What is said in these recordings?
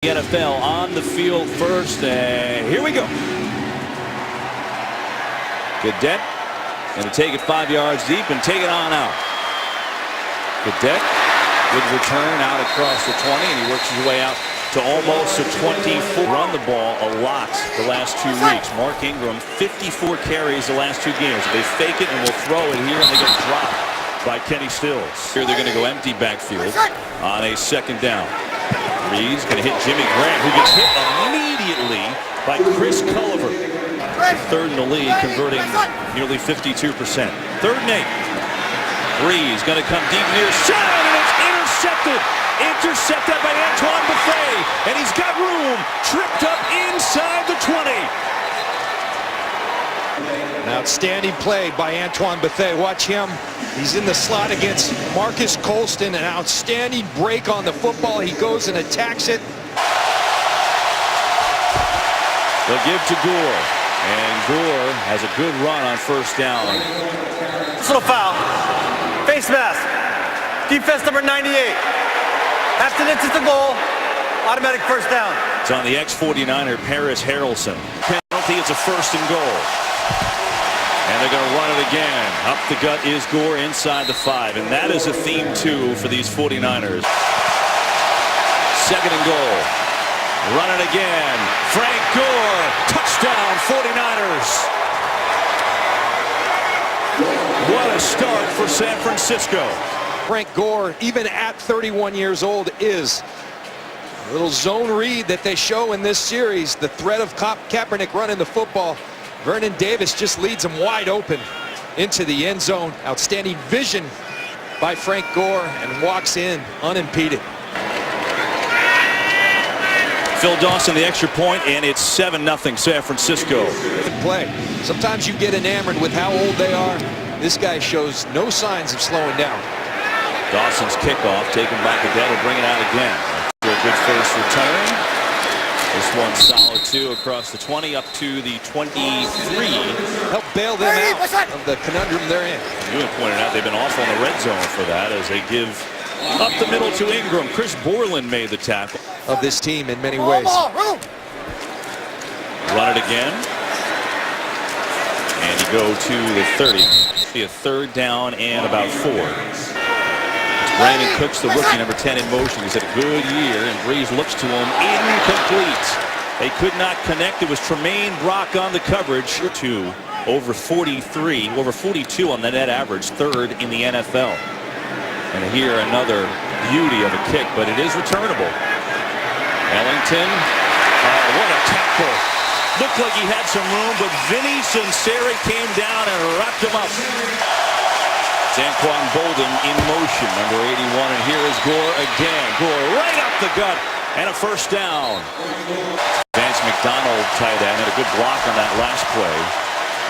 The NFL on the field first, and here we go. Cadet going to take it 5 yards deep and take it on out. Cadet, good return out across the 20, and he works his way out to almost a 24. Run the ball a lot the last 2 weeks. Mark Ingram, 54 carries the last 2 games. They fake it and will throw it here, and they get dropped by Kenny Stills. Here they're going to go empty backfield on a second down. Reed's going to hit Jimmy Grant, who gets hit immediately by Chris Culliver. Third in the league, converting nearly 52%. 3rd and 8. Reed's going to come deep near side, and it's intercepted. Intercepted by Antoine Bethea, and he's got room. Tripped up inside the 20. An outstanding play by Antoine Bethea. Watch him. He's in the slot against Marcus Colston. An outstanding break on the football. He goes and attacks it. They'll give to Gore. And Gore has a good run on 1st down. Little foul. Face mask. Defense number 98. After this is the goal. Automatic 1st down. It's on the ex-49er, Paris Harrelson. Penalty, it's a 1st and goal. And they're going to run it again. Up the gut is Gore inside the 5. And that is a theme, too, for these 49ers. 2nd and goal. Run it again. Frank Gore. Touchdown, 49ers. What a start for San Francisco. Frank Gore, even at 31 years old, is a little zone read that they show in this series. The threat of Kaepernick running the football. Vernon Davis just leads him wide open into the end zone. Outstanding vision by Frank Gore, and walks in unimpeded. Phil Dawson the extra point, and it's 7-0 San Francisco. Good play. Sometimes you get enamored with how old they are. This guy shows no signs of slowing down. Dawson's kickoff taken by Cadet, will bring it out again. After a good first return. This one solid, too, across the 20 up to the 23. Help bail them out of the conundrum they're in. You had pointed out they've been off on the red zone for that as they give up the middle to Ingram. Chris Borland made the tackle. Of this team in many ways. Run it again. And you go to the 30. Be a 3rd down and about 4. Brandon Cooks, the rookie, number 10 in motion. He's had a good year, and Breeze looks to him. Incomplete. They could not connect. It was Tremaine Brock on the coverage. To over 43, over 42 on the net average, 3rd in the NFL. And here another beauty of a kick, but it is returnable. Ellington, what a tackle. Looked like he had some room, but Vinny Sunseri came down and wrapped him up. Anquan Bolden in motion, number 81, and here is Gore again. Gore right up the gut, and a 1st down. Vance McDonald, tight end, and a good block on that last play.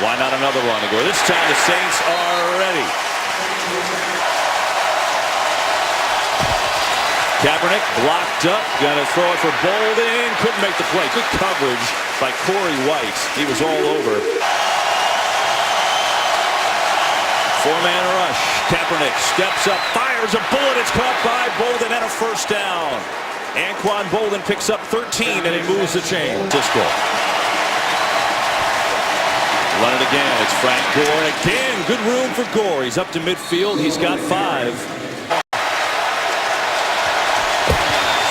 Why not another run to Gore? This time the Saints are ready. Kaepernick blocked up, gonna throw it for Bolden, couldn't make the play. Good coverage by Corey White. He was all over. 4-man rush. Kaepernick steps up, fires a bullet. It's caught by Bolden, and a 1st down. Anquan Bolden picks up 13, and he moves the chain. Cisco. Run it again. It's Frank Gore again. Good room for Gore. He's up to midfield. He's got 5.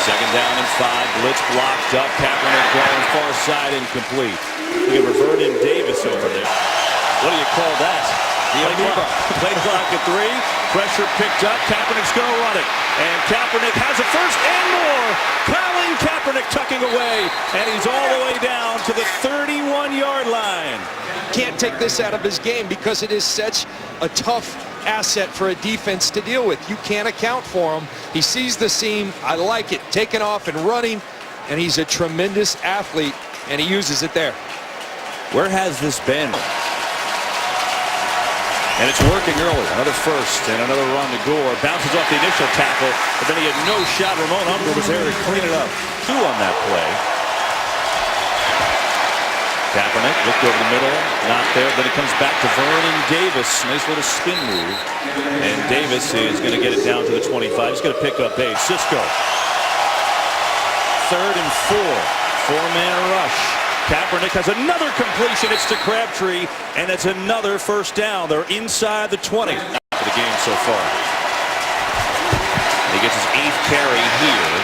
2nd down and 5. Blitz blocked up. Kaepernick going far side, incomplete. We have Vernon Davis over there. What do you call that? Play clock at 3. Pressure picked up. Kaepernick's going to run it. And Kaepernick has a 1st and more. Colin Kaepernick tucking away. And he's all the way down to the 31-yard line. Can't take this out of his game because it is such a tough asset for a defense to deal with. You can't account for him. He sees the seam. I like it. Taking off and running. And he's a tremendous athlete. And he uses it there. Where has this been? And it's working early. Another 1st and another run to Gore. Bounces off the initial tackle, but then he had no shot. Ramon Umbro was there to clean it up. 2 on that play. Kaepernick looked over the middle, not there. Then it comes back to Vernon Davis. Nice little spin move. And Davis is going to get it down to the 25. He's going to pick up 8. Cisco 3rd and 4. Four-man rush. Kaepernick has another completion. It's to Crabtree, and it's another first down. They're inside the 20 for the game so far. He gets his 8th carry here.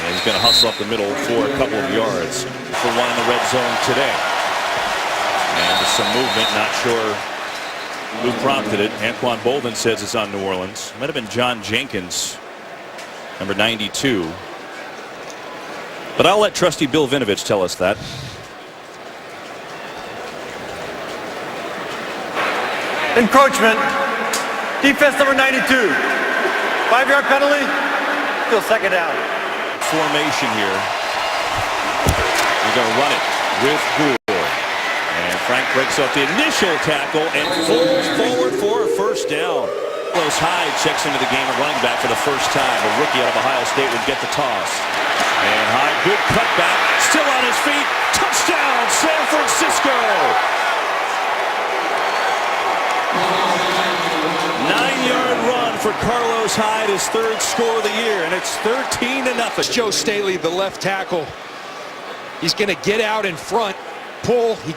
And he's going to hustle up the middle for a couple of yards. For one in the red zone today. And there's some movement. Not sure who prompted it. Anquan Bolden says it's on New Orleans. Might have been John Jenkins, number 92. But I'll let trusty Bill Vinovich tell us that. Encroachment. Defense number 92. 5-yard penalty. Still second down. Formation here. They're going to run it with Gore. And Frank breaks off the initial tackle and falls forward for a first down. Carlos Hyde checks into the game at running back for the first time. The rookie out of Ohio State would get the toss. And Hyde, good cutback, still on his feet. Touchdown, San Francisco. 9-yard run for Carlos Hyde, his 3rd score of the year, and it's 13-0. Joe Staley, the left tackle. He's going to get out in front, pull. He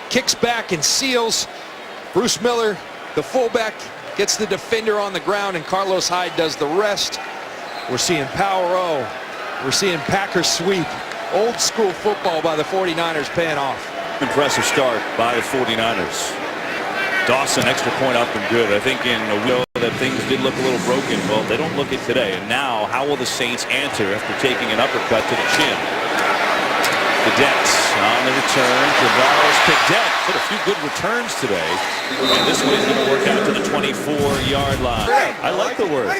kicks back and seals. Bruce Miller, the fullback, gets the defender on the ground, and Carlos Hyde does the rest. We're seeing power O. We're seeing Packer sweep. Old school football by the 49ers paying off. Impressive start by the 49ers. Dawson, extra point up and good. I think in a window that things did look a little broken. Well, they don't look it today. And now, how will the Saints answer after taking an uppercut to the chin? Cadets on the return. Travaros Cadet put a few good returns today. And this one is going to work out to the 24-yard line. I like the word.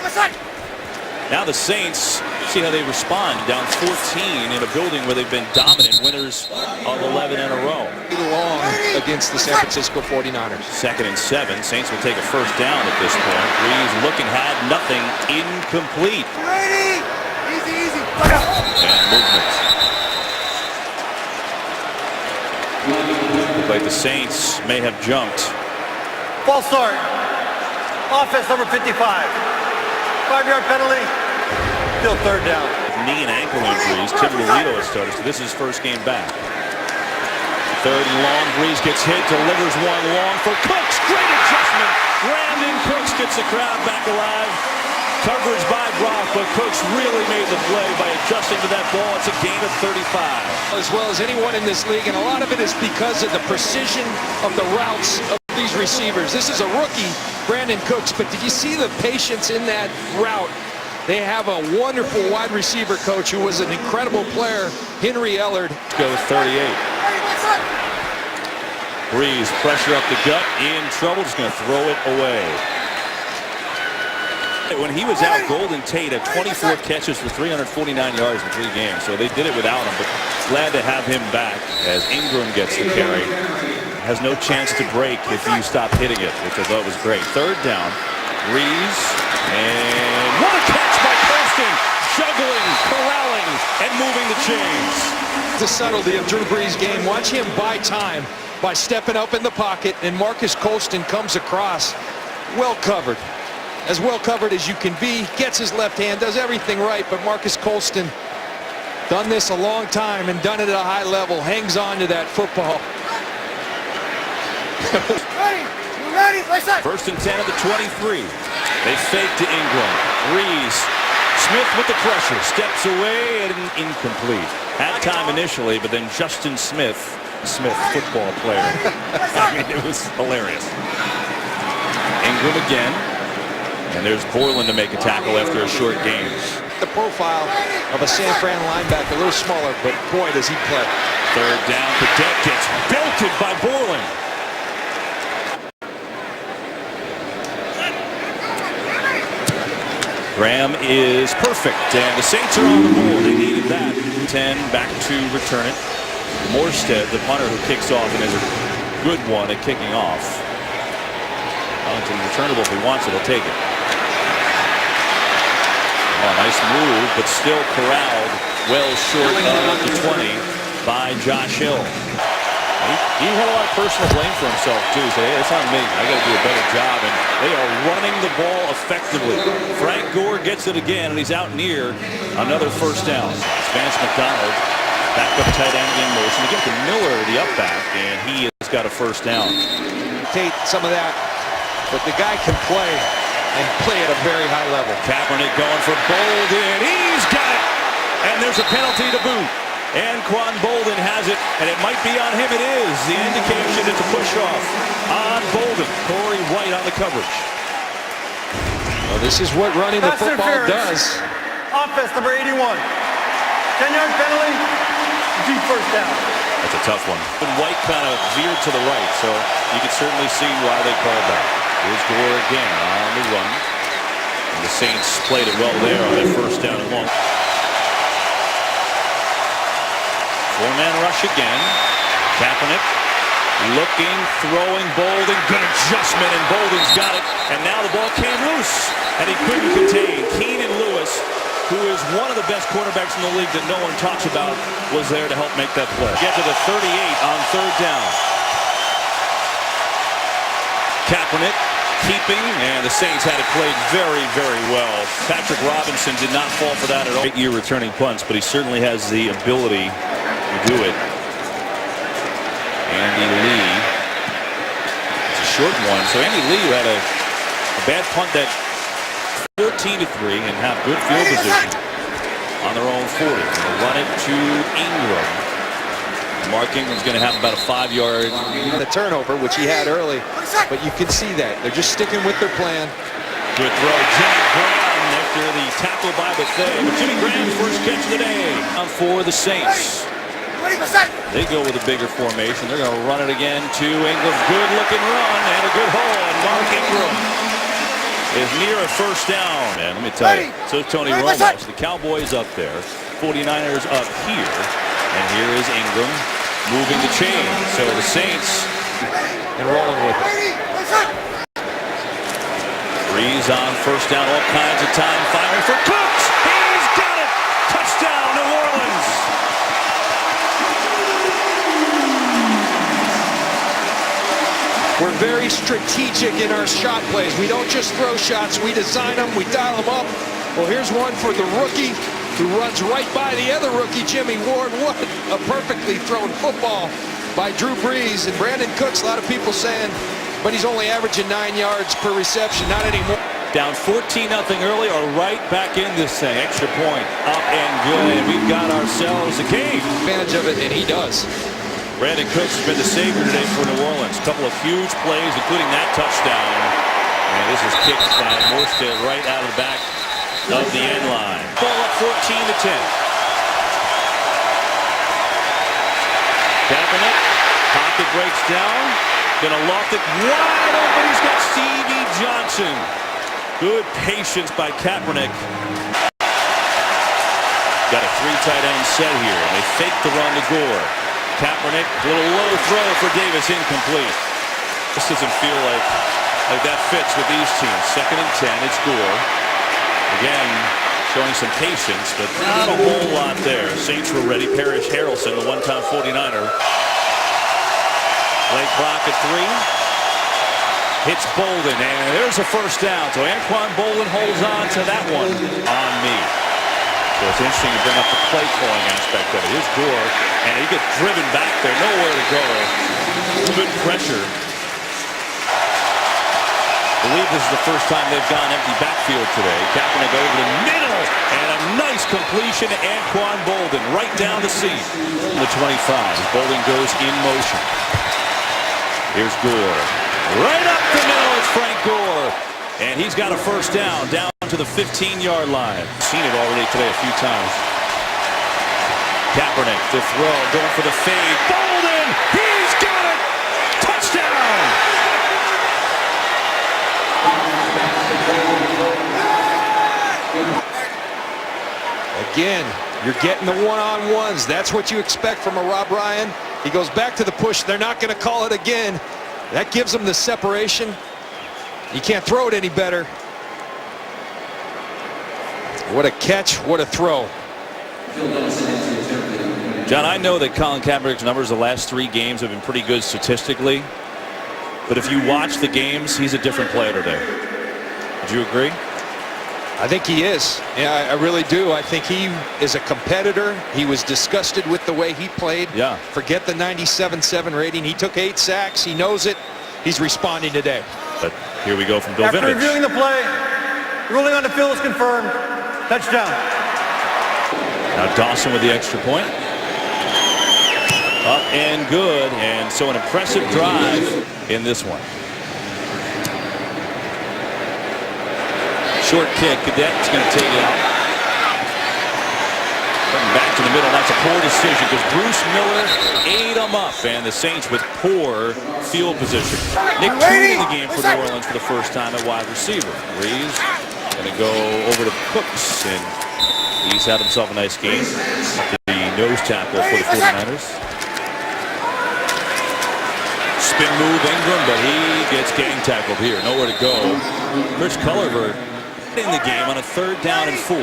Now the Saints, see how they respond. Down 14 in a building where they've been dominant, winners of 11 in a row. Long against the San Francisco 49ers. 2nd and 7. Saints will take a first down at this point. Breeze looking, had nothing, incomplete. Easy. And movement. Look like the Saints may have jumped. False start. Offense number 55. 5-yard penalty. Still 3rd down. Knee and ankle injuries. Tim Lolito has started, so this is his first game back. 3rd and long. Breeze gets hit, delivers one long for Cooks. Great adjustment. Brandon Cooks gets the crowd back alive. Coverage by Brock, but Cooks really made the play by adjusting to that ball. It's a gain of 35. As well as anyone in this league, and a lot of it is because of the precision of the routes of these receivers. This is a rookie, Brandon Cooks, but did you see the patience in that route? They have a wonderful wide receiver coach who was an incredible player, Henry Ellard. Go 38. Breeze, pressure up the gut, in trouble, just going to throw it away. When he was out, Golden Tate had 24 catches for 349 yards in 3 games, so they did it without him, but glad to have him back as Ingram gets the carry. Has no chance to break if you stop hitting it, which I thought was great. 3rd down, Breeze, and what a catch by Colston, juggling, corralling, and moving the chains. The subtlety of Drew Brees' game. Watch him buy time by stepping up in the pocket, and Marcus Colston comes across well covered. As well covered as you can be, gets his left hand, does everything right, but Marcus Colston done this a long time and done it at a high level, hangs on to that football. Ready, 1st and 10 at the 23. They fake to Ingram. Breeze, Smith with the pressure, steps away and incomplete. Had time initially, but then Justin Smith, football player. I mean, it was hilarious. Ingram again. And there's Borland to make a tackle after a short game. The profile of a San Fran linebacker, a little smaller, but boy, does he play. 3rd down, Cadet gets belted by Borland. Graham is perfect, and the Saints are on the board. They needed that. 10 back to return it. Morstead, the punter who kicks off, and is a good one at kicking off. Wellington returnable if he wants it, he'll take it. Oh, nice move, but still corralled well short of the 20 by Josh Hill. He had a lot of personal blame for himself, too. He said, hey, it's on me. I got to do a better job. And they are running the ball effectively. Frank Gore gets it again, and he's out near another first down. It's Vance McDonald, backup tight end in motion. They get to Miller, the up back, and he has got a first down. Take some of that, but the guy can play and play at a very high level. Kaepernick going for Bolden. He's got it. And there's a penalty to boot. Anquan Bolden has it, and it might be on him. It is. The indication it's a push-off on Bolden. Corey White on the coverage. Well, this is what running the football does. Offense number 81. 10-yard penalty. Deep first down. That's a tough one. And White kind of veered to the right, so you can certainly see why they called that. Here's Gore again on the run. And the Saints played it well there on that first down and long. Four-man rush again. Kaepernick looking, throwing, Bolden. Good adjustment, and Bolden's got it. And now the ball came loose, and he couldn't contain. Keenan Lewis, who is one of the best quarterbacks in the league that no one talks about, was there to help make that play. Get to the 38 on third down. Kaepernick keeping, and the Saints had it played very, very well. Patrick Robinson did not fall for that at all. 8-year returning punts, but he certainly has the ability to do it. Andy Lee. It's a short one. So Andy Lee, who had a bad punt that 14-3 and have good field position on their own 40. They'll run it to Ingram. Mark Ingram's going to have about a 5-yard. The turnover, which he had early, but you can see that. They're just sticking with their plan. Good throw. Jimmy Graham after the tackle by Bethea. But Jimmy Graham's first catch of the day. For the Saints. They go with a bigger formation. They're going to run it again to Ingram. Good looking run and a good hole. And Mark Ingram is near a first down. And let me tell you, so Tony Romo. So the Cowboys up there. 49ers up here. And here is Ingram moving the chain. So the Saints and rolling with it. Breeze on first down, all kinds of time. Firing for Cooks. He's got it. Touchdown, New Orleans. We're very strategic in our shot plays. We don't just throw shots. We design them. We dial them up. Well, here's one for the rookie who runs right by the other rookie, Jimmy Ward. What a perfectly thrown football by Drew Brees. And Brandon Cooks, a lot of people saying, but he's only averaging 9 yards per reception. Not anymore. Down 14-0 early, or right back in this thing. Extra point, up and good. And we've got ourselves a game. Advantage of it, and he does. Brandon Cooks has been the savior today for New Orleans. A couple of huge plays, including that touchdown. And this is kicked by Morstead right out of the back of the end line. Ball up 14-10. Kaepernick, pocket breaks down. Gonna loft it wide open. He's got Stevie Johnson. Good patience by Kaepernick. Got a 3 tight end set here. And they fake the run to Gore. Kaepernick, little low throw for Davis, incomplete. This doesn't feel like that fits with these teams. 2nd and 10, it's Gore. Again, showing some patience, but not a whole lot there. Saints were ready. Parrish Harrelson, the one-time 49er. Play clock at 3. Hits Bolden, and there's a first down. So Anquan Bolden holds on to that one on me. So it's interesting to bring up the play calling aspect of it. Here's Gore, and he gets driven back there. Nowhere to go. Good pressure. I believe this is the first time they've gone empty backfield today. Kaepernick over the middle, and a nice completion to Anquan Bolden right down the seam. The 25. Bolden goes in motion. Here's Gore. Right up the middle, it's Frank Gore. And he's got a first down to the 15-yard line. Seen it already today a few times. Kaepernick to throw, going for the fade. Bolden, he's got it! Touchdown! Again, you're getting the one-on-ones. That's what you expect from a Rob Ryan. He goes back to the push. They're not going to call it again. That gives them the separation. You can't throw it any better. What a catch, what a throw. John, I know that Colin Kaepernick's numbers the last 3 games have been pretty good statistically, but if you watch the games, he's a different player today. Would you agree? I think he is. Yeah, I really do. I think he is a competitor. He was disgusted with the way he played. Yeah. Forget the 97.7 rating. He took 8 sacks. He knows it. He's responding today. But here we go from Bill After Vintage. reviewing the play, ruling on the field is confirmed. Touchdown. Now Dawson with the extra point. Up and good, and so an impressive drive in this one. Short kick, Cadet's going to take it out. Coming back to the middle, that's a poor decision because Bruce Miller ate him up, and the Saints with poor field position. Nick Tooney in the game for New Orleans for the first time at wide receiver. Breeze going to go over to Cooks, and he's had himself a nice game. The nose tackle for the 49ers. Spin move Ingram, but he gets gang tackled here. Nowhere to go. Chris Culliver in the game on a 3rd down and 4.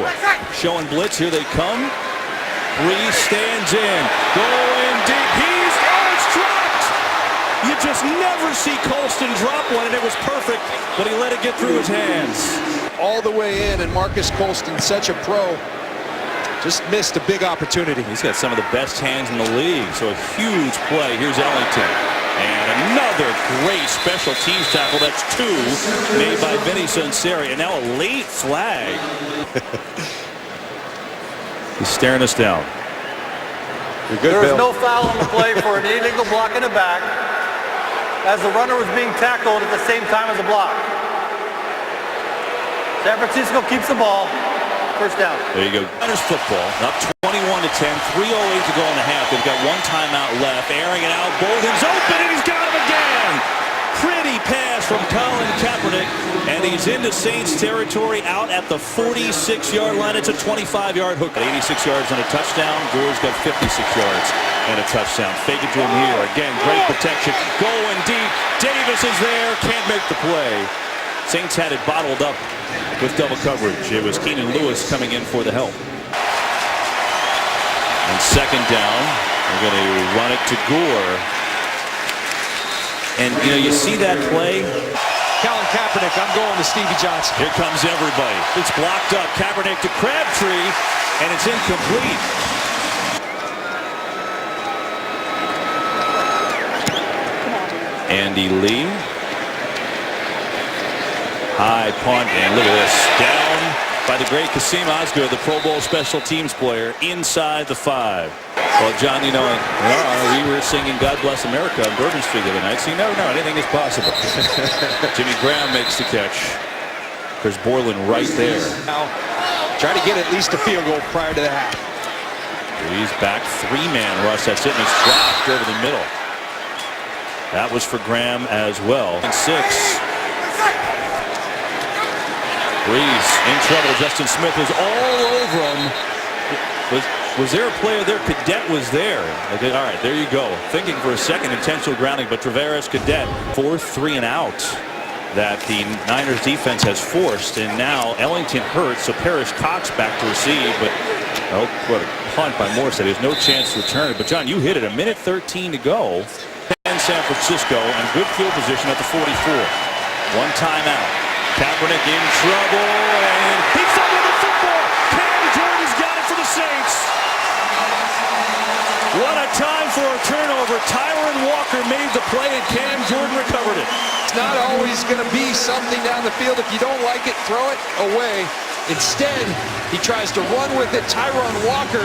Showing blitz. Here they come. Breeze stands in. Going deep. It's dropped. You just never see Colston drop one, and it was perfect, but he let it get through his hands. All the way in, and Marcus Colston, such a pro, just missed a big opportunity. He's got some of the best hands in the league, so a huge play. Here's Ellington. And another great special teams tackle. That's 2 made by Vinny Sunseri. And now a late flag. He's staring us down. You're good, There was Bill. no foul on the play for an illegal block in the back, as the runner was being tackled at the same time as the block. San Francisco keeps the ball. First down. There you go. Niners football. Up 21-10. 3:08 to go in the half. They've got 1 timeout left. Airing it out. Bolden's open, and he's got him again. Pretty pass from Colin Kaepernick, and he's into Saints territory out at the 46-yard line. It's a 25-yard hook. 86 yards and a touchdown. Gore's got 56 yards and a touchdown. Fake it to him here. Again, great protection. Going deep. Davis is there. Can't make the play. Saints had it bottled up with double coverage. It was Keenan Lewis coming in for the help. And 2nd down, we're going to run it to Gore. And, you know, you see that play. Colin Kaepernick, I'm going to Stevie Johnson. Here comes everybody. It's blocked up. Kaepernick to Crabtree, and it's incomplete. Andy Lee. High punt, and look at this. Down by the great Kasim Osgood, the Pro Bowl special teams player, inside the 5. Well, John, you know, we were singing God Bless America on Bourbon Street the other night, so you never know. Anything is possible. Jimmy Graham makes the catch. There's Borland right there. Now, try to get at least a field goal prior to the half. He's back. 3-man rush. That's it, and it's dropped over the middle. That was for Graham as well. And 6. Breeze in trouble. Justin Smith was all over him. Was there a player there? Cadet was there. Okay, all right, there you go. Thinking for a second, intentional grounding, but Travares Cadet, 4th 3 and out that the Niners defense has forced, and now Ellington hurt, so Parrish Cox back to receive, but oh, what a punt by Morstead. There's no chance to return it. But John, you hit it. 1:13 to go. And San Francisco and good field position at the 44. 1 timeout. Kaepernick in trouble, and he fumbled the football. Cam Jordan's got it for the Saints. What a time for a turnover. Tyron Walker made the play, and Cam Jordan recovered it. It's not always going to be something down the field. If you don't like it, throw it away. Instead, he tries to run with it. Tyron Walker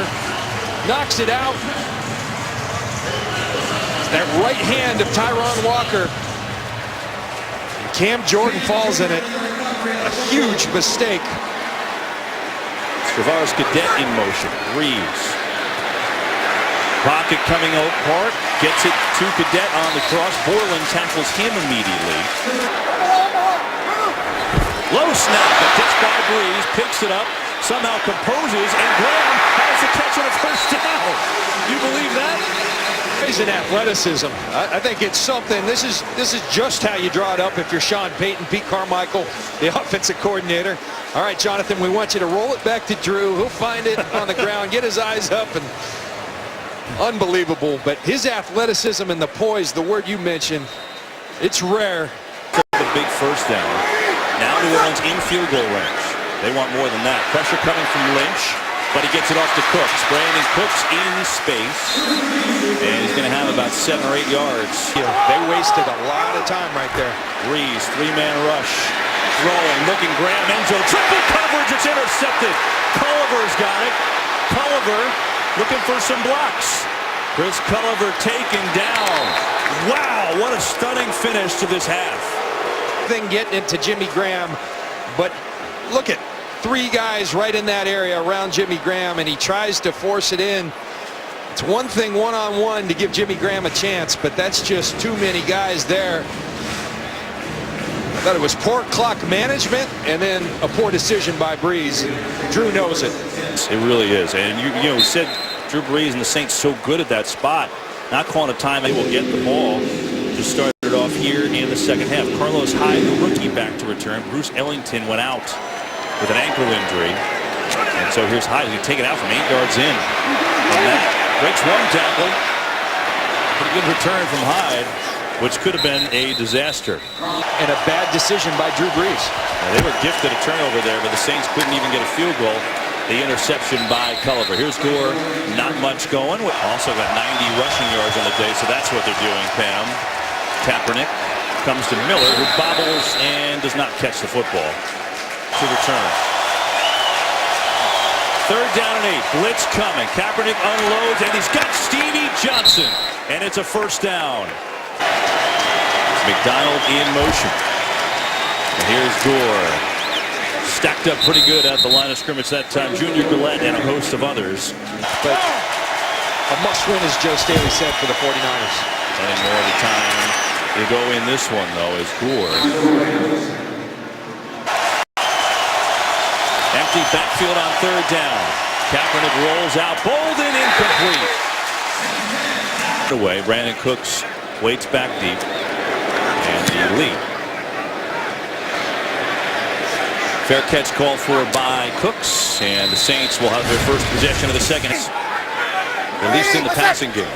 knocks it out. That right hand of Tyron Walker. Cam Jordan falls in it. A huge mistake. Travares Cadet in motion. Reeves. Pocket coming apart. Gets it to Cadet on the cross. Borland tackles him immediately. Low snap. But gets by Breeze. Picks it up. Somehow composes. And Graham has the catch on a 1st down. You believe that? He's an athleticism. I think it's something. This is just how you draw it up if you're Sean Payton, Pete Carmichael, the offensive coordinator. All right, Jonathan, we want you to roll it back to Drew. He'll find it on the ground, get his eyes up, and Unbelievable, but his athleticism and the poise, the word you mentioned, it's rare. The big first down. Now New Orleans in field goal range. They want more than that. Pressure coming from Lynch, but he gets it off to Cooks. Brandon Cooks in space, and he's going to have about 7 or 8 yards. They wasted a lot of time right there. Breeze, 3-man rush. Throwing, looking, Graham, Enzo, triple coverage, it's intercepted. Culliver's got it. Culliver looking for some blocks. Chris Culliver taken down. Wow, what a stunning finish to this half. Thing getting into Jimmy Graham, but look at 3 guys right in that area around Jimmy Graham, and he tries to force it in. It's one thing one-on-one to give Jimmy Graham a chance, but that's just too many guys there. I thought it was poor clock management and then a poor decision by Breeze. Drew knows it. It really is. And you said Drew Brees and the Saints so good at that spot. Not calling a time, they will get the ball. Just started off here in the second half. Carlos Hyde, the rookie, back to return. Bruce Ellington went out with an ankle injury. And so here's Hyde. He's taken out from 8 yards in. And that breaks one tackle. Pretty good return from Hyde, which could have been a disaster. And a bad decision by Drew Brees. Now, they were gifted a turnover there, but the Saints couldn't even get a field goal. The interception by Culliver. Here's Gore, not much going. Also got 90 rushing yards on the day, so that's what they're doing, Pam. Kaepernick comes to Miller, who bobbles and does not catch the football to return. 3rd down and 8. Blitz coming. Kaepernick unloads, and he's got Stevie Johnson. And it's a first down. McDonald in motion. And here's Gore. Stacked up pretty good at the line of scrimmage that time. Junior Gillette and a host of others. But a must-win, as Joe Staley said, for the 49ers. Plenty more of the time to go in this one, though, is Gore. Empty backfield on 3rd down. Kaepernick rolls out. Bolden incomplete. Away. Brandon Cooks waits back deep. And the lead. Fair catch called for by Cooks, and the Saints will have their first possession of the second, at least in the passing game.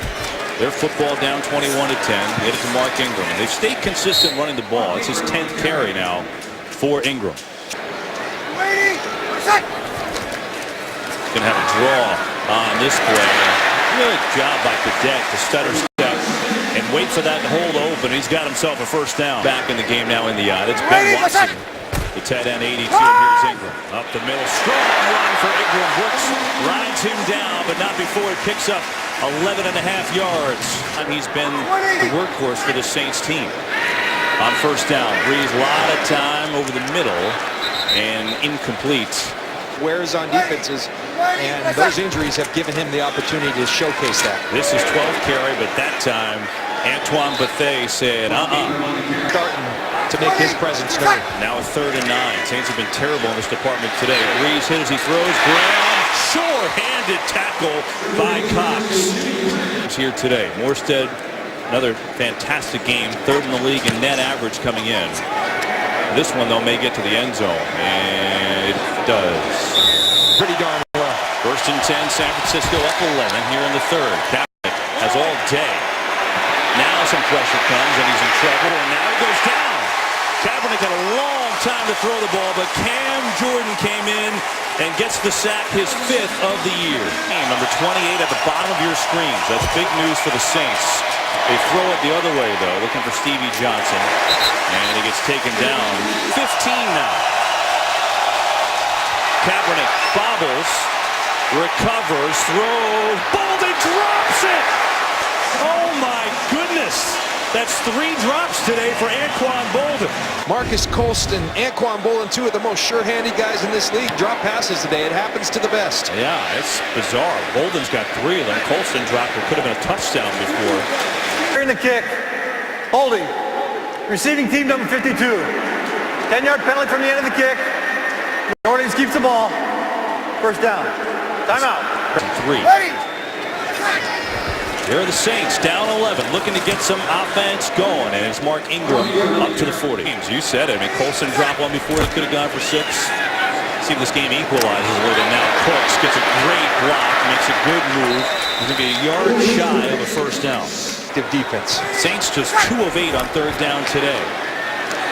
Their football down 21-10. Hit it to Mark Ingram. They've stayed consistent running the ball. It's his 10th carry now for Ingram. Gonna have a draw on this play. Good job by Cadet to stutter step and wait for that hold open. He's got himself a first down. Back in the game now in the That's Ben Watson. The tight end 82. Here's Ingram up the middle. Strong run for Ingram. Brooks rides him down, but not before he picks up 11.5 yards. He's been the workhorse for the Saints team. On first down, Breeze a lot of time over the middle and incomplete. Wears on defenses, and those injuries have given him the opportunity to showcase that. This is 12th carry, but that time Antoine Bethea said, Starting to make his presence known. Now a 3rd and 9. Saints have been terrible in this department today. Breeze hit as he throws. Graham, sure-handed tackle by Cox. It's here today. Morstead, another fantastic game. 3rd in the league in net average coming in. This one, though, may get to the end zone, and it does. Pretty darn well. 1st and 10, San Francisco up 11 here in the 3rd. Kaepernick has all day. Now some pressure comes, and he's in trouble, and now he goes down. Kaepernick had a long time to throw the ball, but Cam Jordan came in and gets the sack, his 5th of the year. Number 28 at the bottom of your screens. That's big news for the Saints. They throw it the other way, though, looking for Stevie Johnson. And he gets taken down. 15 now. Kaepernick bobbles, recovers, throws. Bolden drops it! Oh, my goodness. That's 3 drops today for Anquan Bolden. Marcus Colston, Anquan Bolden, 2 of the most sure-handed guys in this league, drop passes today. It happens to the best. Yeah, it's bizarre. Bolden's got 3 of them. Colston dropped what could have been a touchdown before. During the kick, holding, receiving team number 52. 10-yard penalty from the end of the kick. New Orleans keeps the ball. First down. Timeout. 3. Here are the Saints down 11, looking to get some offense going, and it's Mark Ingram up to the 40. You said it. I mean, Colson dropped one before. He could have gone for 6. See if this game equalizes a little bit now. Cooks gets a great block, makes a good move. He's going to be a yard shy of a first down. Good defense. Saints just 2 of 8 on third down today.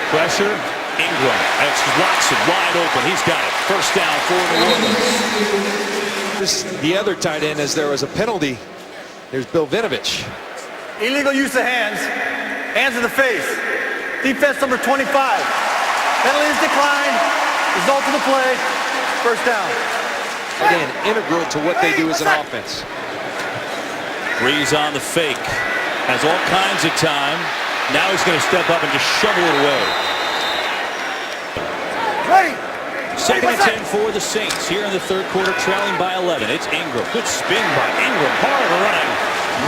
Pressure. Ingram. That's Watson wide open. He's got it. First down for New Orleans. The other tight end, as there was a penalty. There's Bill Vinovich. Illegal use of hands. Hands in the face. Defense number 25. Penalty is declined. Result of the play. First down. Again, integral to what they do as an offense. Breeze on the fake. Has all kinds of time. Now he's going to step up and just shovel it away. Ready. Second and 10 for the Saints here in the third quarter, trailing by 11. It's Ingram. Good spin by Ingram. Hard running.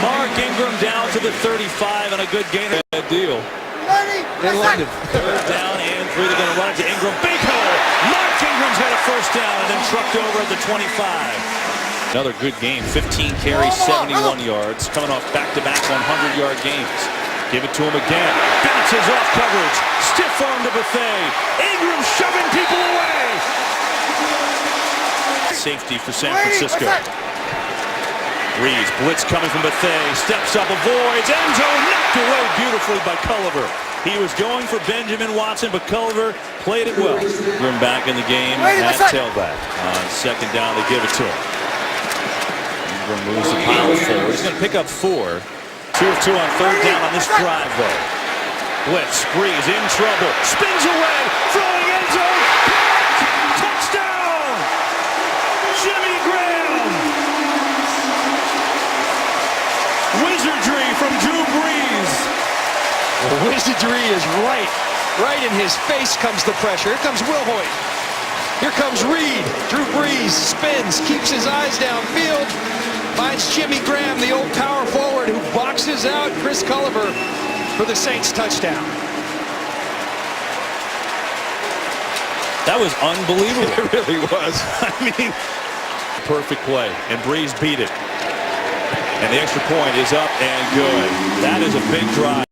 Mark Ingram down to the 35 and a good gainer. Bad deal. Ready. In London. Third down and 3. They're going to run it to Ingram. Big hole. Mark Ingram's got a first down and then trucked over at the 25. Another good game. 15 carries, 71 yards. Coming off back-to-back 100-yard games. Give it to him again. Bounces off coverage. Stiff arm to Bethea. Ingram shoving people away. Safety for San Francisco. Breeze, blitz coming from Bethea. Steps up, avoids. End zone knocked away beautifully by Culliver. He was going for Benjamin Watson, but Culliver played it well. Ingram back in the game at tailback. On second down, they give it to him. Ingram moves the pile forward. He's going to pick up 4. 2 of 2 on third down on this drive, though. Blitz, Breeze in trouble. Spins away. Throwing end zone. Touchdown! Jimmy Graham! Wizardry from Drew Brees. The wizardry is right in his face comes the pressure. Here comes Will Hoyt. Here comes Reed. Drew Brees spins, keeps his eyes downfield, finds Jimmy Graham, the old power forward, who boxes out Chris Culliver for the Saints touchdown. That was unbelievable. It really was. I mean, perfect play, and Brees beat it. And the extra point is up and good. That is a big drive.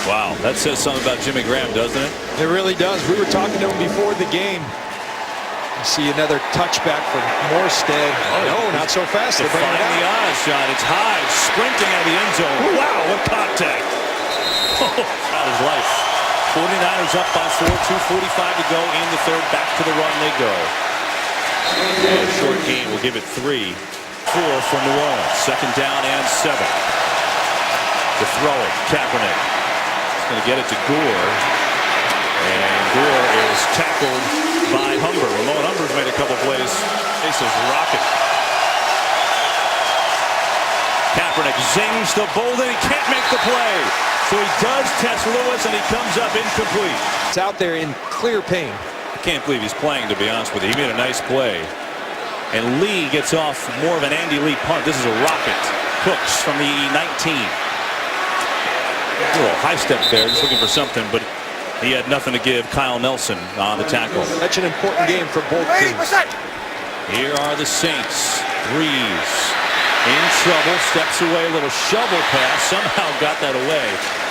Wow, that says something about Jimmy Graham, doesn't it? It really does. We were talking to him before the game. You see another touchback from Morstead. No, not so fast. They're bringing it Defying the out. odds, John. It's Hyde sprinting out of the end zone. Wow, what contact. Out his life. 49ers up by 4, 2:45 to go in the third. Back to the run they go. And a short game will give it 3-4 for New Orleans. Second down and 7. To throw it, Kaepernick. He's going to get it to Gore. And Gore is tackled by Humber. Ramon Humber's made a couple plays. Faces rocket. Kaepernick zings the Bolden. He can't make the play. So he does test Lewis, and he comes up incomplete. It's out there in clear pain. I can't believe he's playing, to be honest with you. He made a nice play. And Lee gets off more of an Andy Lee punt. This is a rocket. Cooks from the 19. A little high step there, just looking for something, but he had nothing to give. Kyle Nelson on the tackle. Such an important game for both teams. Here are the Saints. Breeze in trouble, steps away, a little shovel pass, somehow got that away.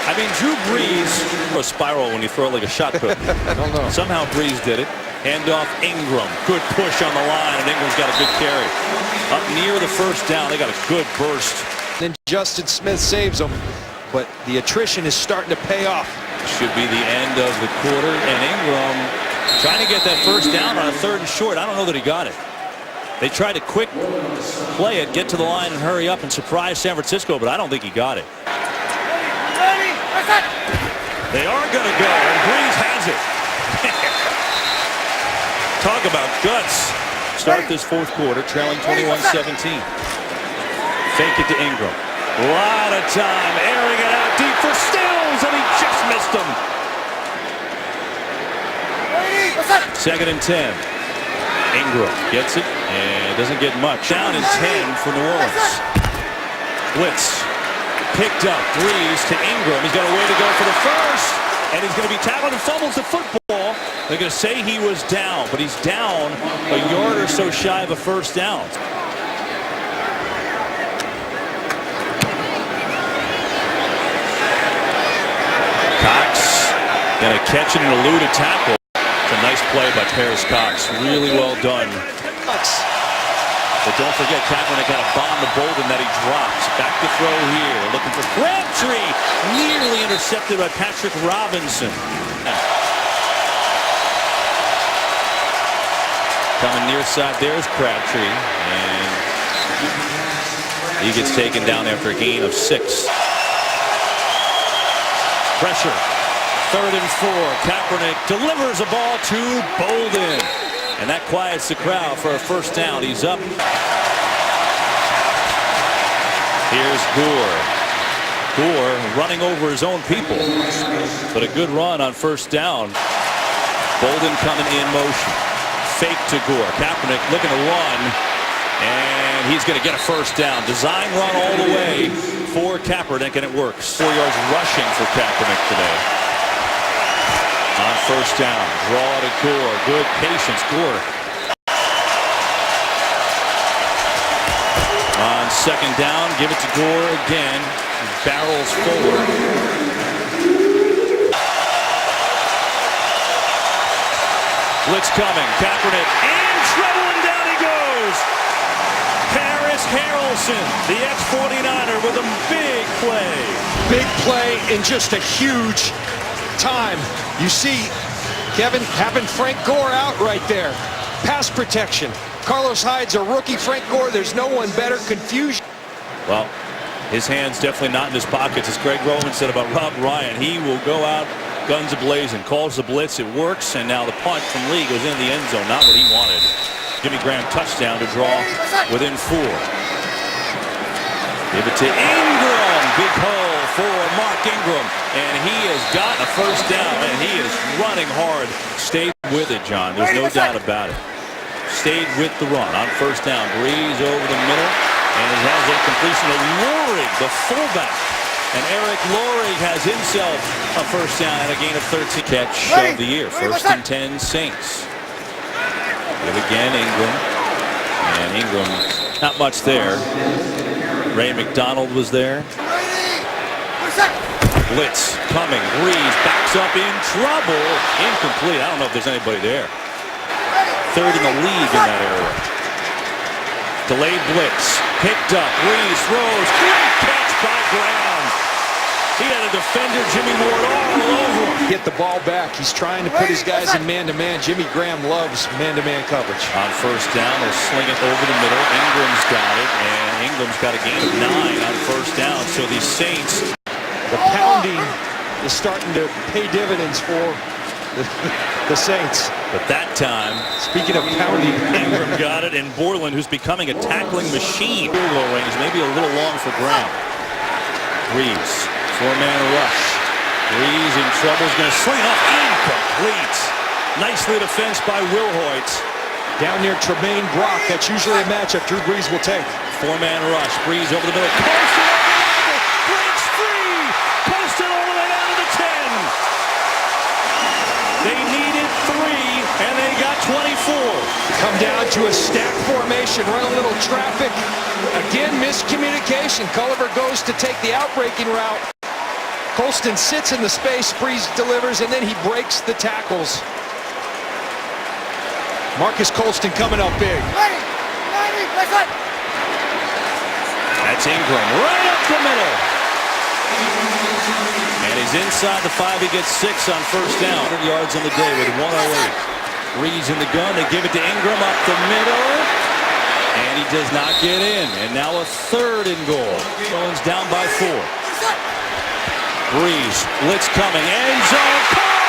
I mean, Drew Brees, a spiral when you throw it like a shot put. I don't know. Somehow Brees did it. Hand off Ingram. Good push on the line, and Ingram's got a good carry. Up near the first down, they got a good burst. Then Justin Smith saves them, but the attrition is starting to pay off. Should be the end of the quarter, and Ingram trying to get that first down on a 3rd and short. I don't know that he got it. They tried to quick play it, get to the line and hurry up and surprise San Francisco, but I don't think he got it. They are going to go, and Breeze has it. Talk about guts. Start this fourth quarter, trailing 21-17. Fake it to Ingram. A lot of time, airing it out deep for Stills, and he just missed him. 2nd and 10. Ingram gets it and doesn't get much. Down in 10 for New Orleans. Blitz picked up. Breeze to Ingram. He's got a way to go for the first, and he's going to be tackled and fumbles the football. They're going to say he was down, but he's down a yard or so shy of a first down. Cox going to catch it and elude a tackle. It's a nice play by Paris Cox. Really well done. But don't forget, Kaepernick got a bomb to Bolden that he drops. Back to throw here, looking for Crabtree. Nearly intercepted by Patrick Robinson. Coming near side, there's Crabtree. And he gets taken down after a gain of 6. Pressure. 3rd and 4. Kaepernick delivers a ball to Bolden. And that quiets the crowd for a first down. He's up. Here's Gore. Gore running over his own people. But a good run on first down. Bolden coming in motion. Fake to Gore. Kaepernick looking to run. And he's going to get a first down. Design run all the way for Kaepernick, and it works. 4 yards rushing for Kaepernick today. On first down, draw to Gore. Good patience, Gore. On second down, give it to Gore again. He barrels forward. Blitz coming. Kaepernick in trouble, and down he goes. Harris Harrelson, the ex-49er, with a big play. Big play in just a huge time. You see Kevin having Frank Gore out right there. Pass protection. Carlos Hyde's a rookie. Frank Gore, there's no one better. Confusion. Well, his hand's definitely not in his pockets. As Greg Roman said about Rob Ryan, he will go out guns a-blazing. Calls the blitz, it works, and now the punt from Lee goes into the end zone. Not what he wanted. Jimmy Graham touchdown to draw within 4. Give it to Ingram. Big hole for Mark Ingram. And he has got a first down, and he is running hard. Stayed with it, John. There's no doubt about it. Stayed with the run on first down. Breeze over the middle. And it has a completion to Lorig, the fullback. And Eric Lorig has himself a first down and a gain of 13. Catch of the year. 1st and 10 Saints. Give again Ingram. And Ingram, not much there. Ray McDonald was there. Blitz coming. Breeze backs up in trouble. Incomplete. I don't know if there's anybody there. 3rd in the league in that area. Delayed blitz. Picked up. Breeze throws. Great catch by Graham. He had a defender, Jimmy Ward, all over him. Get the ball back. He's trying to put his guys in man-to-man. Jimmy Graham loves man-to-man coverage. On first down, they'll sling it over the middle. Ingram's got it, and Ingram's got a gain of 9 on first down. So these Saints, the pounding is starting to pay dividends for the Saints. But that time, speaking of pounding, Ingram got it, and Borland, who's becoming a tackling machine. Field goal range, maybe a little long for Graham. Breeze. 4-man rush. Breeze in trouble. Is going to sling off. Incomplete. Nicely defensed by Wilhoit. Down near Tremaine Brock. That's usually a matchup Drew Brees will take. 4-man rush. Breeze over the middle. Posted over the middle. Breaks free. Posted all the way down to the 10. They needed 3, and they got 24. Come down to a stack formation. Run a little traffic. Again, miscommunication. Culliver goes to take the outbreaking route. Colston sits in the space, Breeze delivers, and then he breaks the tackles. Marcus Colston coming up big. That's Ingram right up the middle. And he's inside the 5. He gets 6 on first down. 100 yards on the day with 108. Breeze in the gun. They give it to Ingram up the middle. And he does not get in. And now a 3rd and goal. Jones down by 4. Breeze, blitz coming, end zone, caught!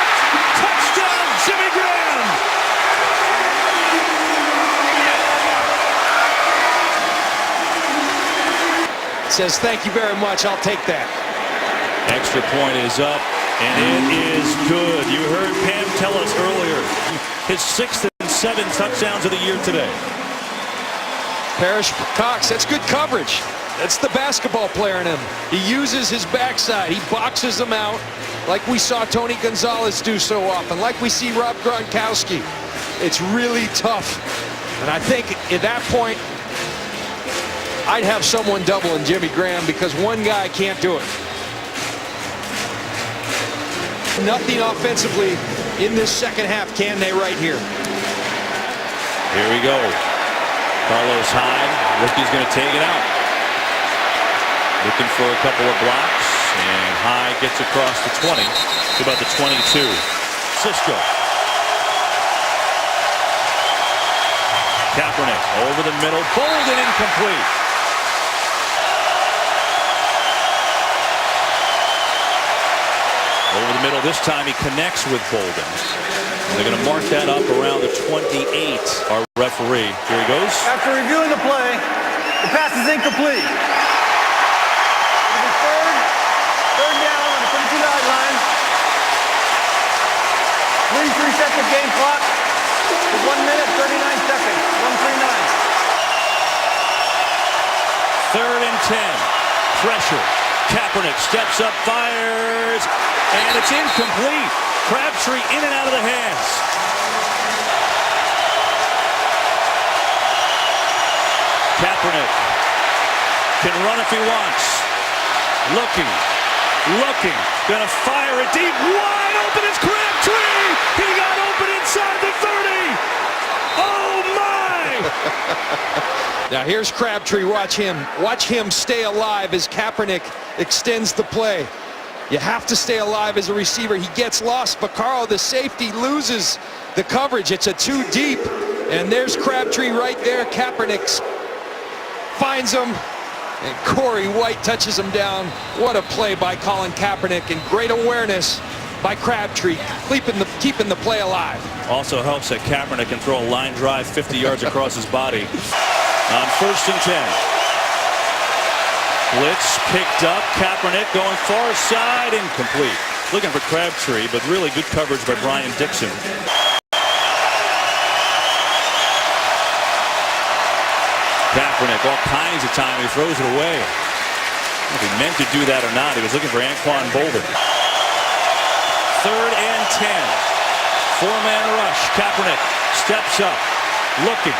Touchdown, Jimmy Graham! Says, thank you very much, I'll take that. Extra point is up, and it is good. You heard Pam tell us earlier, his 6th and 7th touchdowns of the year today. Parrish Cox, that's good coverage. That's the basketball player in him. He uses his backside. He boxes them out like we saw Tony Gonzalez do so often, like we see Rob Gronkowski. It's really tough. And I think at that point, I'd have someone doubling Jimmy Graham because one guy can't do it. Nothing offensively in this second half, can they, right here? Here we go. Follows high. Rookie's going to take it out. Looking for a couple of blocks. And High gets across the 20 to about the 22. Cisco. Kaepernick over the middle. Bolden incomplete. Over the middle this time he connects with Bolden. They're going to mark that up around the 28. Our referee. Here he goes. After reviewing the play, the pass is incomplete. It'll be third down on the 32-yard line. Please reset the game clock to 1 minute, 39 seconds. 1:39. Third and 10. Pressure. Kaepernick steps up, fires, and it's incomplete. Crabtree in and out of the hands. Kaepernick can run if he wants. Looking, gonna fire it deep, wide open, it's Crabtree! He got open inside the 30! Oh my! Now here's Crabtree, watch him stay alive as Kaepernick extends the play. You have to stay alive as a receiver. He gets lost, but Carl, the safety, loses the coverage. It's a too deep, and there's Crabtree right there. Kaepernick finds him, and Corey White touches him down. What a play by Colin Kaepernick, and great awareness by Crabtree, keeping the play alive. Also helps that Kaepernick can throw a line drive 50 yards across his body. On 1st and 10. Blitz picked up. Kaepernick going far side, incomplete. Looking for Crabtree, but really good coverage by Brian Dixon. Kaepernick all kinds of time. He throws it away. I don't know if he meant to do that or not. He was looking for Anquan Bolden. 3rd and 10. 4-man rush. Kaepernick steps up. Looking,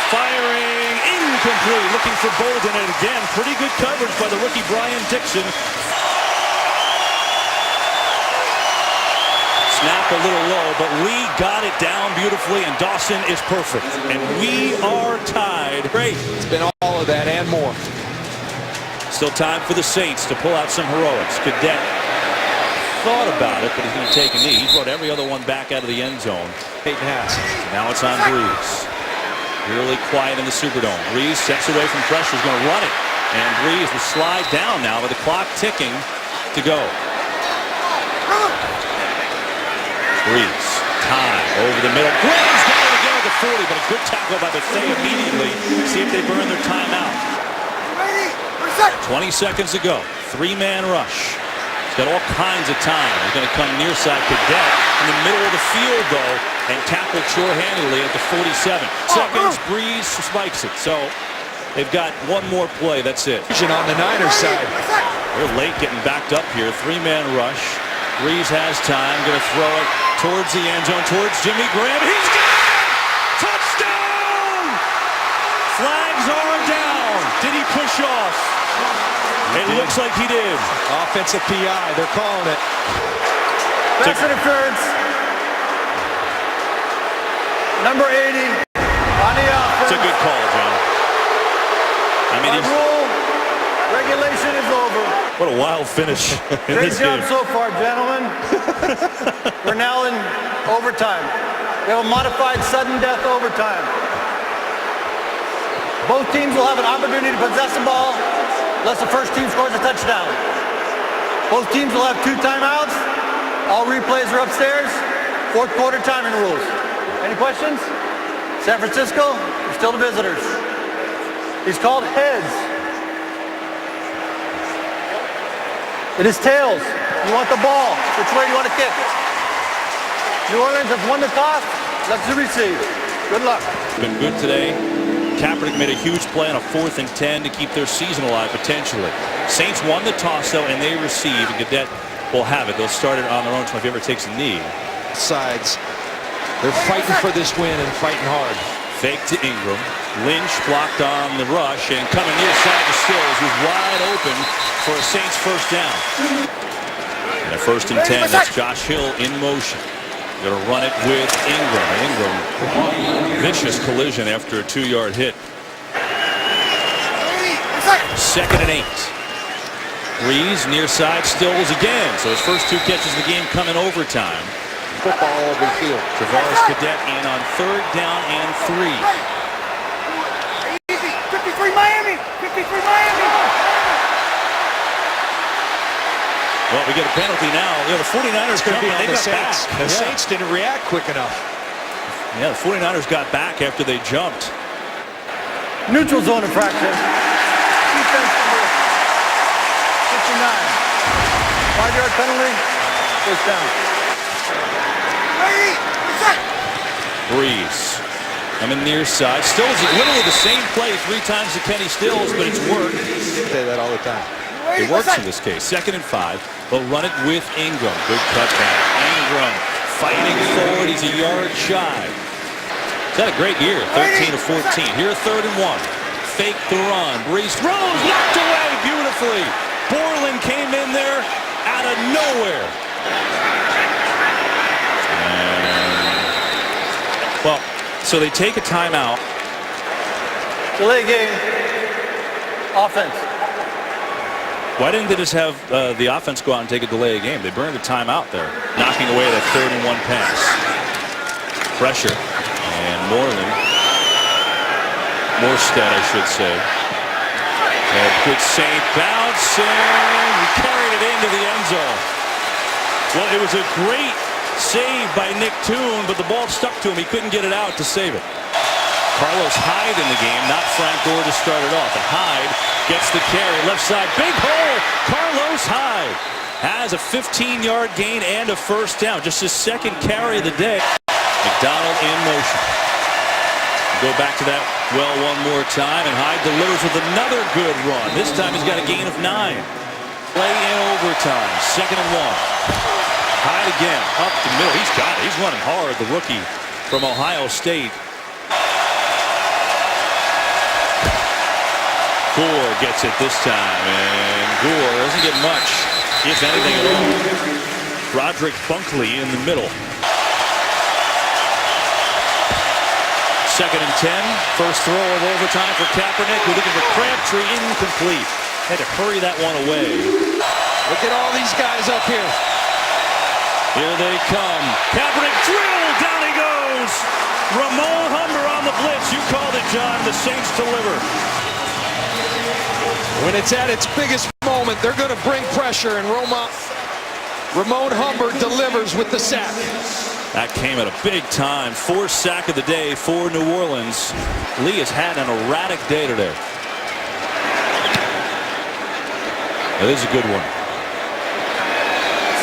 firing, incomplete. Looking for Bolden, and again, pretty good coverage by the rookie Brian Dixon. Snap a little low, but Lee got it down beautifully, and Dawson is perfect. And we are tied. Great. It's been all of that and more. Still time for the Saints to pull out some heroics. Cadet thought about it, but he's going to take a knee. He brought every other one back out of the end zone. Peyton has. Now it's on Breeze. Really quiet in the Superdome. Breeze steps away from pressure. He's going to run it. And Breeze will slide down now with the clock ticking to go. Breeze. Time over the middle. Breeze got it again at the 40, but a good tackle by Bethea immediately. See if they burn their timeout. 20 seconds to go. 3-man rush. He's got all kinds of time. He's going to come near side. Cadet in the middle of the field, though, and tackled sure-handedly at the 47 seconds. Breeze spikes it. So they've got one more play. That's it. On the Niners side. They're late getting backed up here. 3-man rush. Breeze has time. Going to throw it towards the end zone, towards Jimmy Graham. He's got it! Touchdown! Flags are down. Did he push off? It looks like he did. Offensive PI. They're calling it. Pass interference. Number 80 on the offense. It's a good call, John. I mean, rule regulation is over. What a wild finish in Great this job game. so far, gentlemen. We're now in overtime. We have a modified sudden death overtime. Both teams will have an opportunity to possess the ball unless the first team scores a touchdown. Both teams will have 2 timeouts. All replays are upstairs. 4th quarter timing rules. Any questions? San Francisco, you're still the visitors. He's called heads. It is tails. You want the ball. Which way do you want to kick? New Orleans has won the toss. Let's receive. Good luck. Been good today. Kaepernick made a huge play on a 4th and 10 to keep their season alive potentially. Saints won the toss though, and they receive. And Cadet will have it. They'll start it on their own if he ever takes a knee. Sides. They're fighting for this win and fighting hard. Fake to Ingram. Lynch blocked on the rush and coming near side to Stills, who's wide open for a Saints 1st down. And a 1st and 10. That's Josh Hill in motion. Going to run it with Ingram. Ingram, vicious collision after a 2-yard hit. 2nd and 8. Breeze near side stills again. So his first 2 catches of the game come in overtime. Football all over the field. Tavares Cadet in on 3rd down and 3. Easy. 53 Miami. 53 Miami. Well, we get a penalty now. The 49ers Could be jumping. on They the got Saints. back. The Saints didn't react quick enough. Yeah, the 49ers got back after they jumped. Neutral zone infraction. Defense number 59. 5-yard penalty. First down. Breeze. Coming near side. Stills it literally the same play 3 times to Kenny Stills, but it's worked. Say that all the time. It works in this case. 2nd and 5. They'll run it with Ingram. Good cutback. Ingram fighting forward. He's a yard shy. He's had a great year. 13 to 14. Here, 3rd and 1. Fake the run. Breeze throws. Knocked away beautifully. Borland came in there out of nowhere. Well, so they take a timeout. Delay game. Offense. Why didn't they just have the offense go out and take a delay of game? They burned a timeout there, knocking away that 3rd and 1 pass. Pressure, and Morstead, I should say. And good Saint bouncing, he carried it into the end zone. Well, it was a great save by Nick Toon, but the ball stuck to him. He couldn't get it out to save it. Carlos Hyde in the game, not Frank Gore to start it off. And Hyde gets the carry, left side, big hole. Carlos Hyde has a 15-yard gain and a first down. Just his 2nd carry of the day. McDonald in motion. Go back to that well one more time, and Hyde delivers with another good run. This time he's got a gain of 9. Play in overtime, 2nd and 1. Hyde again, up the middle. He's got it. He's running hard, the rookie from Ohio State. Gore gets it this time, and Gore doesn't get much, if anything at all. Roderick Bunkley in the middle. 2nd and 10. First throw of overtime for Kaepernick. We're looking for Crabtree, incomplete. Had to hurry that one away. Look at all these guys up here. Here they come. Kaepernick drilled. Down he goes. Ramon Humber on the blitz. You called it, John. The Saints deliver. When it's at its biggest moment, they're going to bring pressure, and Ramon Humber delivers with the sack. That came at a big time. 4th sack of the day for New Orleans. Lee has had an erratic day today. That is a good one.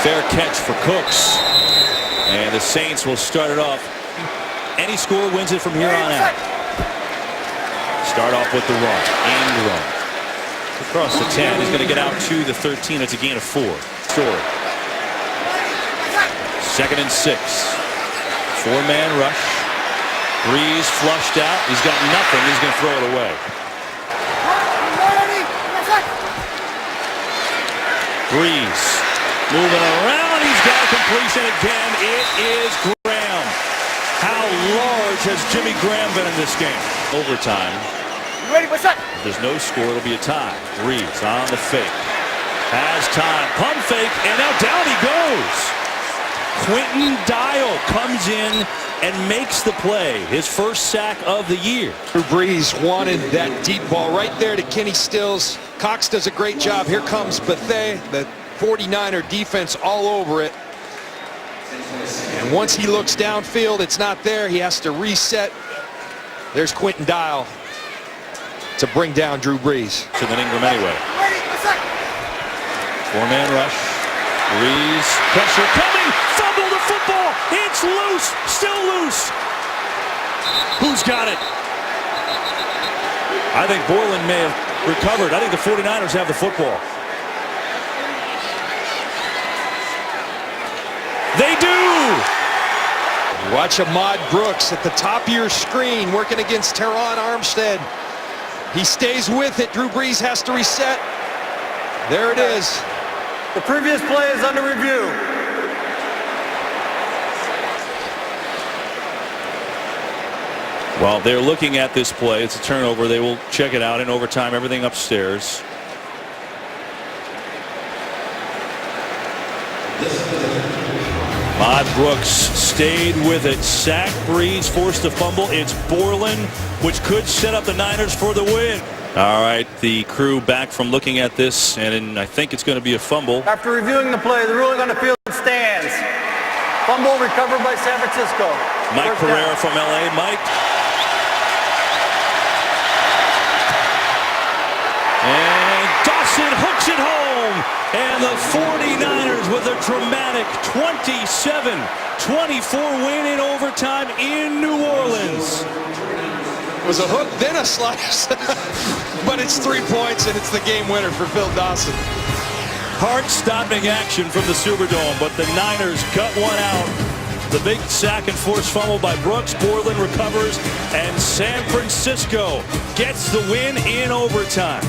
Fair catch for Cooks. And the Saints will start it off. Any score wins it from here on out. Start off with the run. Ingram. Across the 10. He's going to get out to the 13. It's a gain of 4. Story. 2nd and 6. 4-man rush. Breeze flushed out. He's got nothing. He's going to throw it away. Breeze moving around. He's got a completion again. It is Graham. How large has Jimmy Graham been in this game? Overtime. You ready? What's up? If there's no score, it'll be a tie. Breeze on the fake. Has time. Pump fake. And now down he goes. Quentin Dial comes in and makes the play. His first sack of the year. Drew Brees wanted that deep ball right there to Kenny Stills. Cox does a great job. Here comes Bethea, the 49er defense all over it. And once he looks downfield, it's not there. He has to reset. There's Quentin Dial to bring down Drew Brees. To the Ingram anyway. Ready? What's up? 4-man rush. Breeze. Pressure coming. Fumble the football. It's loose. Still loose. Who's got it? I think Borland may have recovered. I think the 49ers have the football. They do. Watch Ahmad Brooks at the top of your screen working against Teron Armstead. He stays with it. Drew Brees has to reset. There it is. The previous play is under review. Well, they're looking at this play. It's a turnover. They will check it out in overtime. Everything upstairs. Todd Brooks stayed with it. Sack, Breeze forced a fumble. It's Borland, which could set up the Niners for the win. All right, the crew back from looking at this, and I think it's going to be a fumble. After reviewing the play, the ruling on the field stands. Fumble recovered by San Francisco. Mike Pereira from L.A. Mike. And Dawson hooks it home. And the 49ers with a dramatic 27-24 win in overtime in New Orleans. It was a hook, then a slice. But it's 3 points, and it's the game winner for Phil Dawson. Heart-stopping action from the Superdome, but the Niners cut one out. The big sack and forced fumble by Brooks. Borland recovers, and San Francisco gets the win in overtime.